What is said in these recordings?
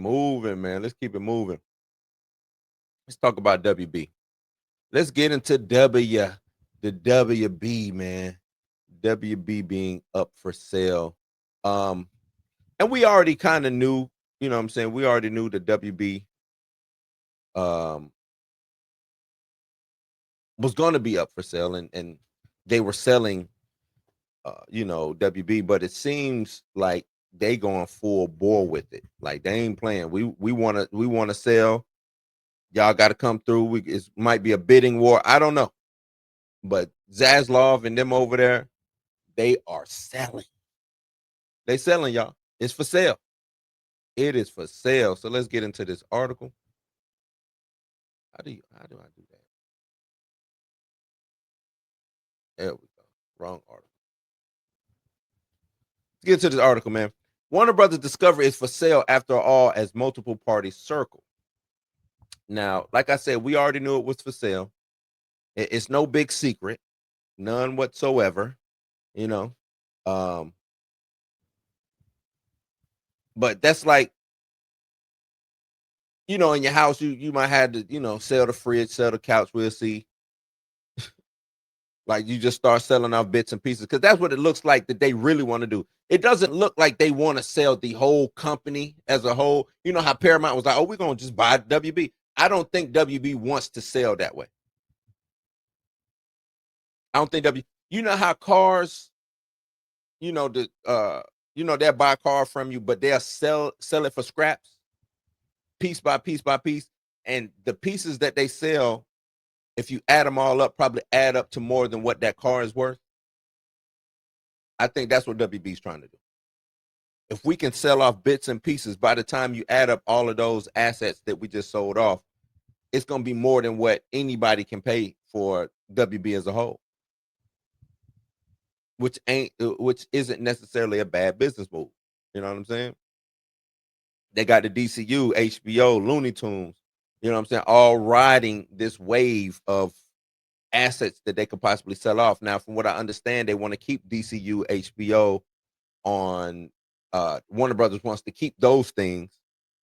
moving, man. Let's keep it moving. Let's talk about WB. Let's get into the WB, man. WB being up for sale. Um, and we already kind of knew, you know what I'm saying? We already knew the WB um was gonna be up for sale and they were selling WB, but it seems like they going full bore with it. Like they ain't playing. We wanna sell. Y'all gotta come through. It might be a bidding war. I don't know. But Zaslav and them over there, they are selling. They selling, y'all. It's for sale. It is for sale. So let's get into this article. How do I do that? There we go. Wrong article. Let's get into this article, man. Warner Brothers Discovery is for sale after all as multiple parties circle. Now, like I said, we already knew it was for sale. It's no big secret, none whatsoever, you know. Um, but that's like, in your house, you might have to, sell the fridge, sell the couch. We'll see. Like you just start selling off bits and pieces because that's what it looks like that they really want to do. It doesn't look like they want to sell the whole company as a whole. You know how Paramount was like, "Oh, we're gonna just buy WB." I don't think WB wants to sell that way. I don't think W. You know how cars, they'll buy a car from you, but they'll sell it for scraps, piece by piece by piece, and the pieces that they sell, if you add them all up, probably add up to more than what that car is worth. I think that's what WB is trying to do. If we can sell off bits and pieces, by the time you add up all of those assets that we just sold off, it's going to be more than what anybody can pay for WB as a whole, which isn't necessarily a bad business move. You know what I'm saying? They got the DCU, HBO, Looney Tunes, you know what I'm saying, all riding this wave of assets that they could possibly sell off. Now, from what I understand, they want to keep DCU, HBO on. Warner Brothers wants to keep those things,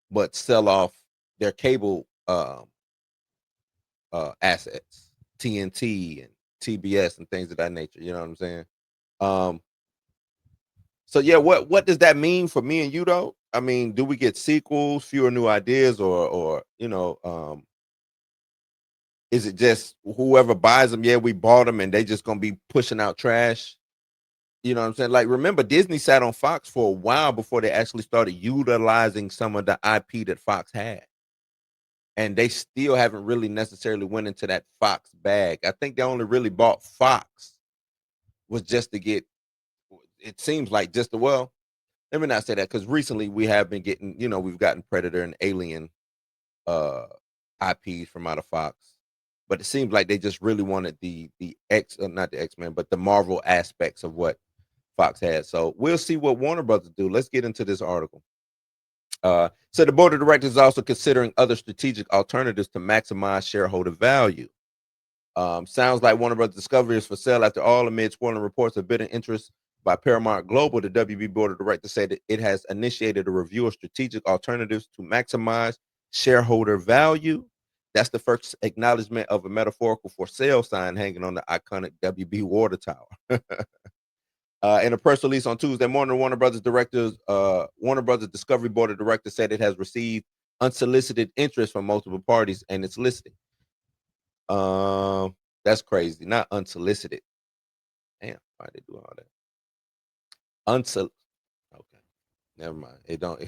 but sell off their cable assets, TNT and TBS and things of that nature. You know what I'm saying? Um, so yeah, what does that mean for me and you though? I mean, do we get sequels, fewer new ideas, or is it just whoever buys them? Yeah, we bought them, and they just gonna be pushing out trash. You know what I'm saying? Like, remember, Disney sat on Fox for a while before they actually started utilizing some of the IP that Fox had, and they still haven't really necessarily went into that Fox bag. I think they only really bought Fox was just to get. It seems like just the well. Let me not say that because recently we have been getting, we've gotten Predator and Alien uh IPs from out of Fox. But it seems like they just really wanted the X, not the X-Men, but the Marvel aspects of what Fox had. So we'll see what Warner Brothers do. Let's get into this article. So the board of directors is also considering other strategic alternatives to maximize shareholder value. Sounds like Warner Brothers Discovery is for sale after all amid swirling reports of bidding interest by Paramount Global. The WB board of directors said that it has initiated a review of strategic alternatives to maximize shareholder value. That's the first acknowledgement of a metaphorical for sale sign hanging on the iconic WB water tower. In a press release on Tuesday morning, Warner Brothers Discovery Board of Directors said it has received unsolicited interest from multiple parties and it's listing. That's crazy. Not unsolicited. Damn, why they do all that? Unsolicited. Okay, never mind. It don't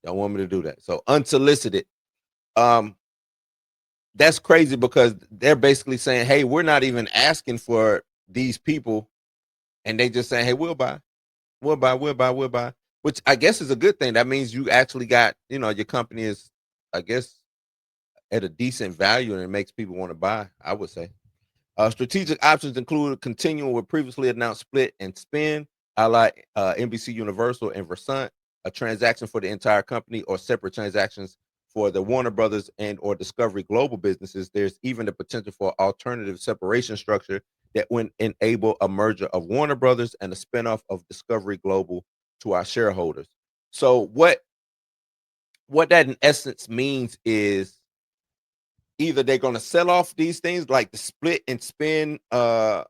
don't want me to do that. So unsolicited. Um, that's crazy because they're basically saying, "Hey, we're not even asking for these people," and they just saying, "Hey, we'll buy, we'll buy, we'll buy, we'll buy," which I guess is a good thing. That means you actually got, your company is, I guess, at a decent value, and it makes people want to buy. I would say. Strategic options include continuing with previously announced split and spin, a la NBC Universal and Versant, a transaction for the entire company, or separate transactions for the Warner Brothers and or Discovery Global businesses. There's even the potential for alternative separation structure that would enable a merger of Warner Brothers and a spinoff of Discovery Global to our shareholders. So what what that in essence means is either they're going to sell off these things like the split and spin. Well,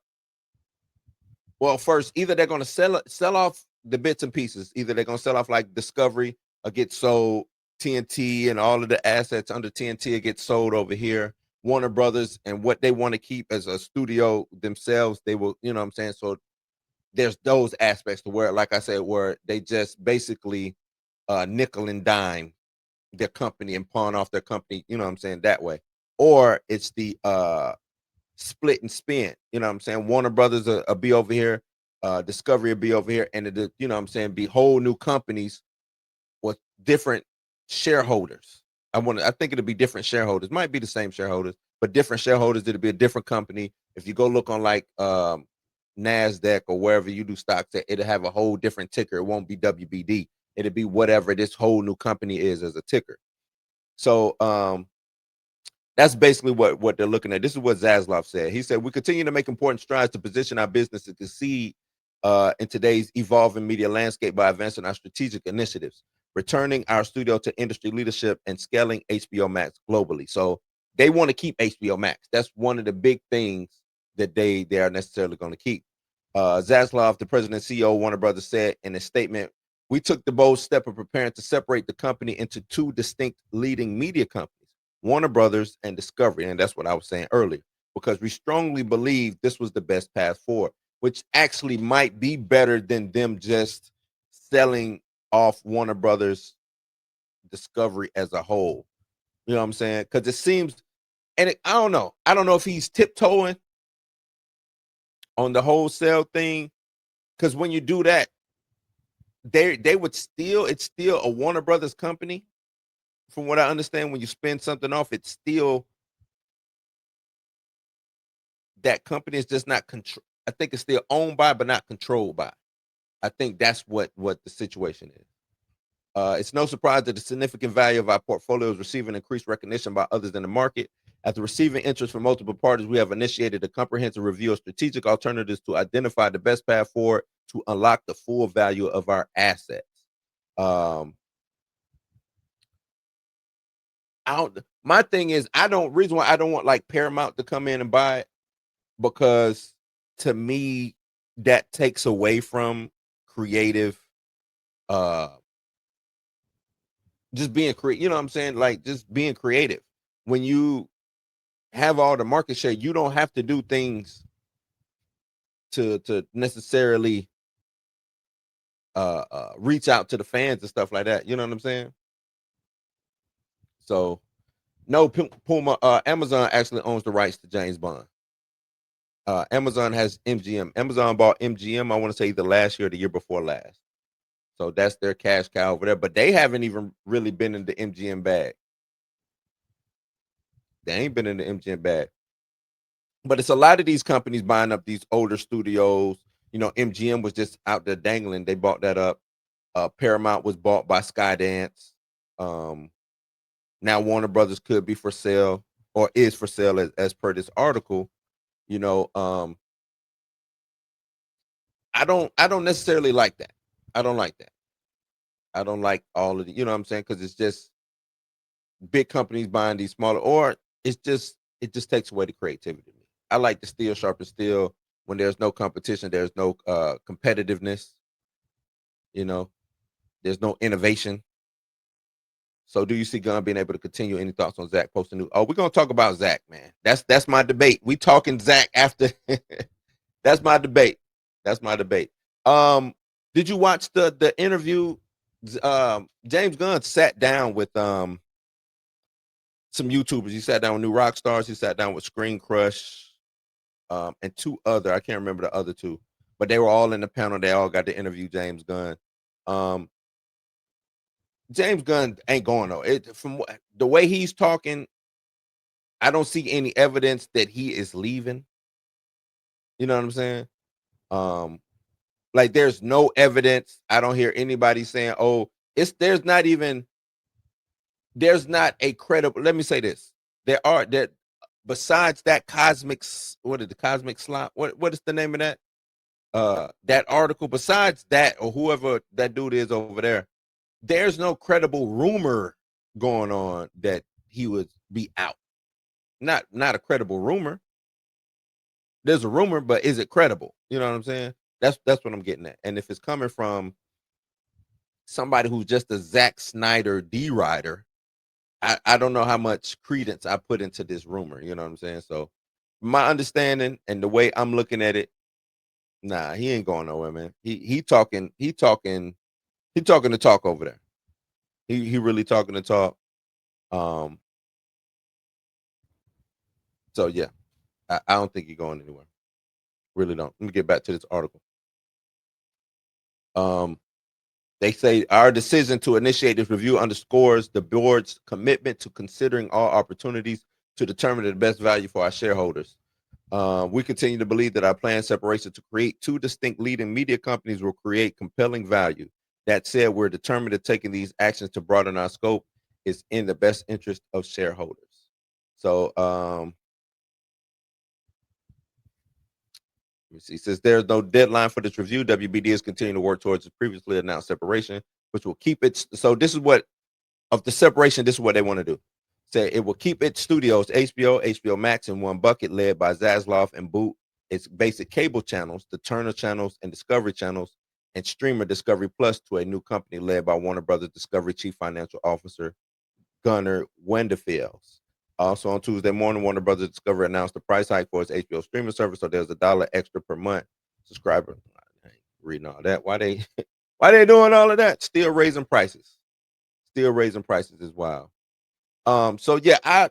first, either they're going to sell off the bits and pieces. Either they're going to sell off like Discovery or get sold TNT and all of the assets under TNT get sold over here. Warner Brothers and what they want to keep as a studio themselves, they will, you know what I'm saying? So there's those aspects to where, like I said, where they just basically nickel and dime their company and pawn off their company, you know what I'm saying, that way. Or it's the split and spin, you know what I'm saying? Warner Brothers will be over here, Discovery will be over here, and it, you know what I'm saying, be whole new companies with different shareholders. I think it'll be different shareholders. Might be the same shareholders, but different shareholders. It'll be a different company. If you go look on like NASDAQ or wherever you do stocks, it'll have a whole different ticker. It won't be WBD. It'll be whatever this whole new company is as a ticker. So that's basically what they're looking at. This is what Zaslav said. He said, we continue to make important strides to position our business to succeed in today's evolving media landscape by advancing our strategic initiatives, returning our studio to industry leadership, and scaling HBO Max globally. So they want to keep HBO Max. That's one of the big things that they are necessarily going to keep. Zaslav, the president and CEO of Warner Brothers, said in a statement, we took the bold step of preparing to separate the company into two distinct leading media companies, Warner Brothers and Discovery. And that's what I was saying earlier, because we strongly believe this was the best path forward, which actually might be better than them just selling off Warner Brothers Discovery as a whole. You know what I'm saying? Because it seems, and I don't know. I don't know if he's tiptoeing on the wholesale thing. Because when you do that, they would still, it's still a Warner Brothers company. From what I understand, when you spin something off, it's still that company is just not control. I think it's still owned by, but not controlled by. I think that's what the situation is. It's no surprise that the significant value of our portfolio is receiving increased recognition by others in the market. After receiving interest from multiple parties, we have initiated a comprehensive review of strategic alternatives to identify the best path forward to unlock the full value of our assets. My thing is, reason why I don't want like Paramount to come in and buy it, because to me that takes away from creative, just being creative, you know what I'm saying, like just being creative. When you have all the market share, you don't have to do things to necessarily reach out to the fans and stuff like that, you know what I'm saying? So no, Puma, Amazon actually owns the rights to James Bond. Amazon has MGM. Amazon bought MGM, I want to say the last year or the year before last. So that's their cash cow over there. But they haven't even really been in the MGM bag. They ain't been in the MGM bag. But it's a lot of these companies buying up these older studios. You know, MGM was just out there dangling. They bought that up. Paramount was bought by Skydance. Now Warner Brothers could be for sale, or is for sale as per this article. You know, I don't necessarily like that. I don't like that. I don't like all of the, you know what I'm saying? Because it's just big companies buying these smaller, or it just takes away the creativity. I like the steel sharpen steel. When there's no competition, there's no competitiveness. You know, there's no innovation. So, do you see Gunn being able to continue? Any thoughts on Zach posting new? Oh, we're gonna talk about Zach, man. That's my debate. We talking Zach after. That's my debate. That's my debate. Did you watch the interview? James Gunn sat down with some YouTubers. He sat down with New Rock Stars. He sat down with Screen Crush, and two other. I can't remember the other two, but they were all in the panel. They all got to interview James Gunn. James Gunn ain't going though. From the way he's talking, I don't see any evidence that he is leaving. You know what I'm saying? Um, like there's no evidence. I don't hear anybody saying, "Oh, there's not a credible." Let me say this: there besides that what is the cosmic slot? What is the name of that? That article. Besides that, or whoever that dude is over there, there's no credible rumor going on that he would be out. Not a credible rumor. There's a rumor, but is it credible? You know what I'm saying? That's what I'm getting at. And if it's coming from somebody who's just a Zack Snyder D rider, I don't know how much credence I put into this rumor. You know what I'm saying? So my understanding and the way I'm looking at it, nah, he ain't going nowhere, man. He talking the talk over there. He really talking the talk. Um, so yeah, I don't think he's going anywhere. Really don't. Let me get back to this article. Um, they say our decision to initiate this review underscores the board's commitment to considering all opportunities to determine the best value for our shareholders. We continue to believe that our planned separation to create two distinct leading media companies will create compelling value. That said, we're determined that taking these actions to broaden our scope is in the best interest of shareholders. So, let me see. Since there's no deadline for this review, WBD is continuing to work towards its previously announced separation, which will keep its. So, this is what of the separation. This is what they want to do. Say it will keep its studios, HBO Max, in one bucket, led by Zaslav, and boot its basic cable channels, the Turner channels and Discovery channels, and streamer Discovery Plus to a new company led by Warner Brothers Discovery Chief Financial Officer Gunnar Wenderfels. Also on Tuesday morning, Warner Brothers Discovery announced the price hike for its HBO streaming service, so there's $1 extra per month. Subscriber, I ain't reading all that. Why they why they doing all of that? Still raising prices. Still raising prices is wild. So yeah,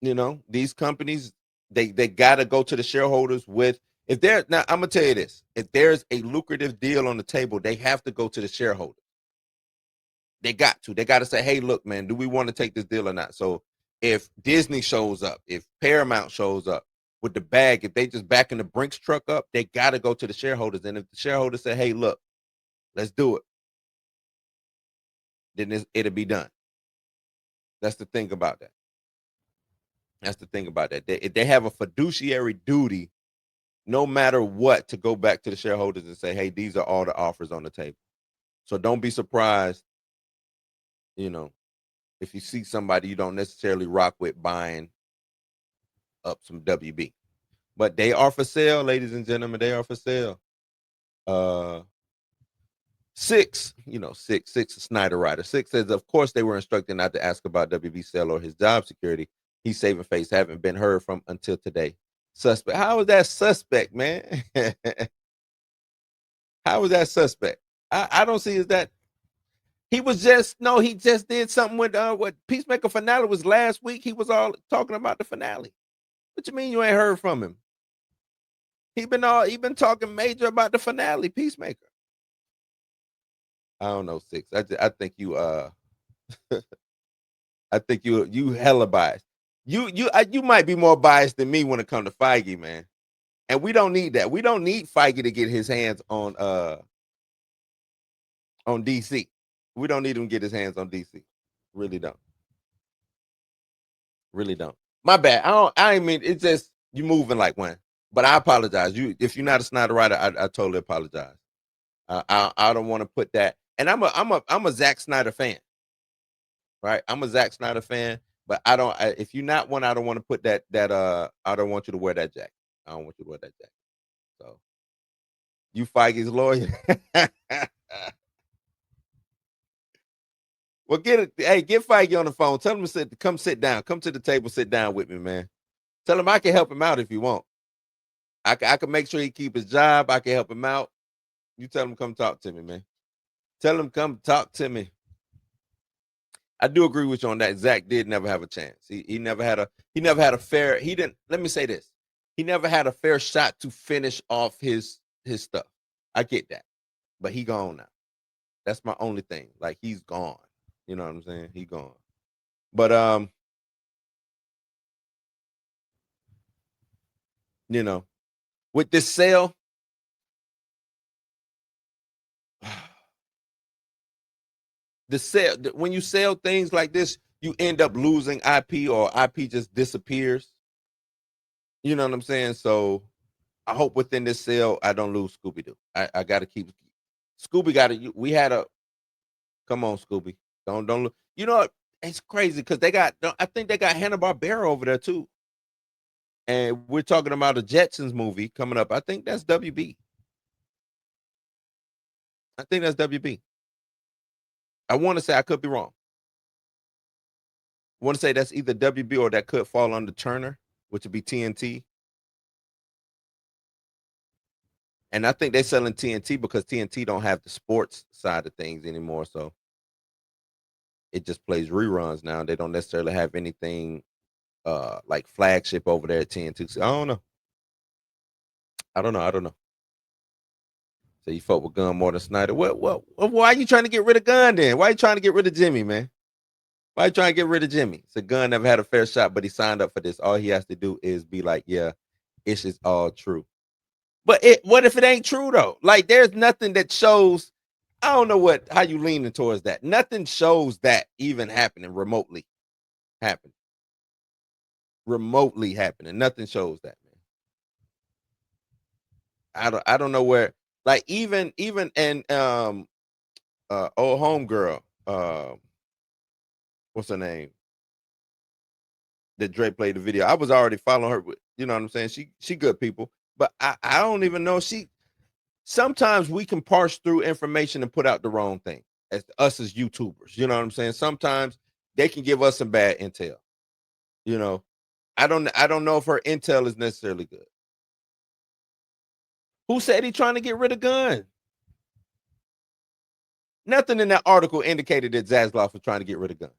these companies, they gotta go to the shareholders with if they're now I'm gonna tell you this. If there's a lucrative deal on the table, they have to go to the shareholders. They got to. They got to say, hey, look, man, do we want to take this deal or not? So if Disney shows up, if Paramount shows up with the bag, if they just backing the Brinks truck up, they got to go to the shareholders. And if the shareholders say, hey, look, let's do it, then it'll be done. That's the thing about that. That's the thing about that. They have a fiduciary duty, no matter what, to go back to the shareholders and say, hey, these are all the offers on the table. So don't be surprised, you know, if you see somebody you don't necessarily rock with buying up some WB. But they are for sale, ladies and gentlemen. They are for sale. Uh, six Snyder Rider. Six says, of course, they were instructed not to ask about WB sale or his job security. He's saving face. Haven't been heard from until today. Suspect. How is that suspect, man? How is that suspect? I don't see is that he was just no. He just did something with what Peacemaker finale was last week. He was all talking about the finale. What you mean you ain't heard from him? He been talking major about the finale, Peacemaker. I don't know, Six. I think you I think you hella biased. You might be more biased than me when it comes to Feige, man. And we don't need that. We don't need Feige to get his hands on DC. We don't need him to get his hands on DC. Really don't. Really don't. My bad. I mean it's just you moving like one. But I apologize. If you're not a Snyder writer, I totally apologize. I don't want to put that. And I'm a Zack Snyder fan, right? I'm a Zack Snyder fan, but if you're not one, I don't want to put that. I don't want you to wear that jacket. I don't want you to wear that jacket. So you Feige's lawyer. Well, get Feige on the phone. Tell him to come sit down. Come to the table, sit down with me, man. Tell him I can help him out if you want. I can make sure he keep his job. I can help him out. You tell him come talk to me, man. Tell him come talk to me. I do agree with you on that. Zach did never have a chance. He never had a fair. He didn't. Let me say this. He never had a fair shot to finish off his stuff. I get that, but he gone now. That's my only thing. Like he's gone. You know what I'm saying? He gone. But you know, with this sale, when you sell things like this, you end up losing IP or IP just disappears. You know what I'm saying? So I hope within this sale I don't lose Scooby Doo. I got to keep Scooby. Got to. We had a Come on, Scooby. Don't look. You know what? It's crazy because I think they got Hanna-Barbera over there too. And we're talking about a Jetsons movie coming up. I think that's WB. I think that's WB. I want to say I could be wrong. I want to say that's either WB or that could fall under Turner, which would be TNT. And I think they're selling TNT because TNT don't have the sports side of things anymore. So it just plays reruns now. They don't necessarily have anything like flagship over there at TNT. So I don't know. I don't know. So you fought with Gunn more than Snyder. Why are you trying to get rid of Gunn then? Why are you trying to get rid of Jimmy, man? Why are you trying to get rid of Jimmy? So Gunn never had a fair shot, but he signed up for this. All he has to do is be like, yeah, it's just all true. But what if it ain't true though? Like there's nothing that shows. I don't know how you leaning towards that. Nothing shows that even happening happening. Remotely happening. Nothing shows that, man. I don't know where like even and old homegirl, what's her name? That Drake played the video. I was already following her with, you know what I'm saying? She good people. But I don't even know. Sometimes we can parse through information and put out the wrong thing as us as YouTubers. You know what I'm saying? Sometimes they can give us some bad intel. You know, I don't know if her intel is necessarily good. Who said he trying to get rid of Gunn? Nothing in that article indicated that Zaslav was trying to get rid of Gunn.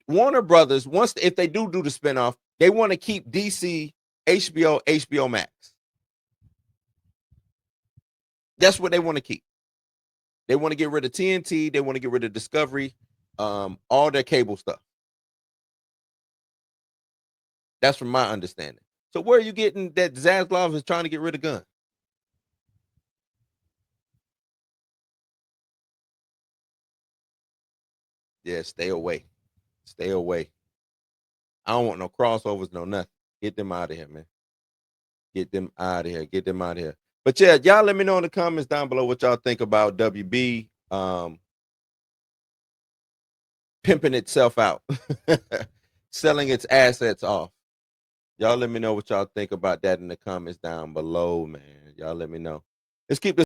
Warner Brothers, if they do the spinoff, they want to keep DC, HBO Max. That's what they want to keep. They want to get rid of TNT. They want to get rid of Discovery, all their cable stuff. That's from my understanding. So where are you getting that Zaslav is trying to get rid of Gunn? Yeah, stay away. Stay away. I don't want no crossovers, no nothing. Get them out of here, man. Get them out of here. Get them out of here. But yeah, y'all let me know in the comments down below what y'all think about WB pimping itself out, selling its assets off. Y'all let me know what y'all think about that in the comments down below, man. Y'all let me know. Let's keep this